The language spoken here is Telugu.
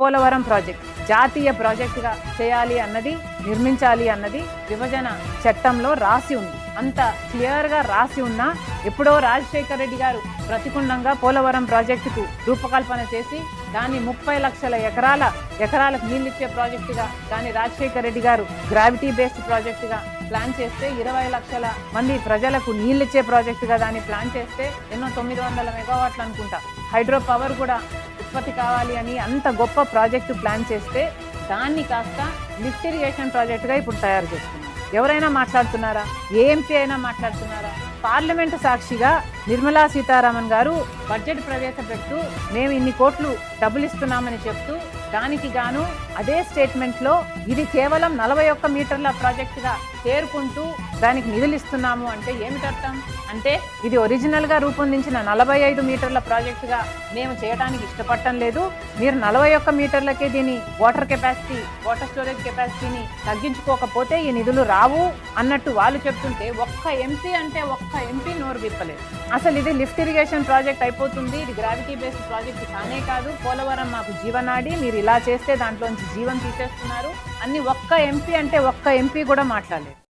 పోలవరం ప్రాజెక్ట్ జాతీయ ప్రాజెక్టుగా చేయాలి అన్నది, నిర్మించాలి అన్నది విభజన చట్టంలో రాసి ఉంది. అంత క్లియర్గా రాసి ఉన్నా ఎప్పుడో రాజశేఖర రెడ్డి గారు ప్రతికూలంగా పోలవరం ప్రాజెక్టుకు రూపకల్పన చేసి దాన్ని 30 లక్షల ఎకరాలకు నీళ్ళిచ్చే ప్రాజెక్టుగా దాన్ని రాజశేఖర రెడ్డి గారు గ్రావిటీ బేస్డ్ ప్రాజెక్టుగా ప్లాన్ చేస్తే 20 లక్షల మంది ప్రజలకు నీళ్ళిచ్చే ప్రాజెక్టుగా దాన్ని ప్లాన్ చేస్తే ఎన్నో 900 మెగావాట్లు అనుకుంటా హైడ్రో పవర్ కూడా ఉత్పత్తి కావాలి అని అంత గొప్ప ప్రాజెక్టు ప్లాన్ చేస్తే దాన్ని కాస్త లిఫ్ట్ ఇరిగేషన్ ప్రాజెక్టుగా ఇప్పుడు తయారు చేస్తున్నారు. ఎవరైనా మాట్లాడుతున్నారా? ఏ ఎంపీ అయినా మాట్లాడుతున్నారా? పార్లమెంటు సాక్షిగా నిర్మలా సీతారామన్ గారు బడ్జెట్ ప్రవేశపెడుతూ మేము ఇన్ని కోట్లు డబ్బులు ఇస్తున్నామని చెప్తూ దానికి గాను అదే స్టేట్మెంట్లో ఇది కేవలం 41 మీటర్ల ప్రాజెక్టుగా చేరుకుంటూ దానికి నిధులు ఇస్తున్నాము అంటే ఏమిటర్థం? అంటే ఇది ఒరిజినల్గా రూపొందించిన 45 మీటర్ల ప్రాజెక్టుగా మేము చేయడానికి ఇష్టపడటం లేదు, మీరు 41 మీటర్లకే దీని వాటర్ స్టోరేజ్ కెపాసిటీని తగ్గించుకోకపోతే ఈ నిధులు రావు అన్నట్టు వాళ్ళు చెప్తుంటే ఒక్క ఎంపీ నోరు విప్పలేదు. అసలు ఇది లిఫ్ట్ ఇరిగేషన్ ప్రాజెక్ట్ అయిపోతుంది, ఇది గ్రావిటీ బేస్డ్ ప్రాజెక్ట్ కానే కాదు, పోలవరం మాకు జీవనాడి, మీరు ఇలా చేస్తే దాంట్లోంచి జీవం తీసేస్తున్నారు అన్ని ఒక్క ఎంపీ కూడా మాట్లాడలేదు.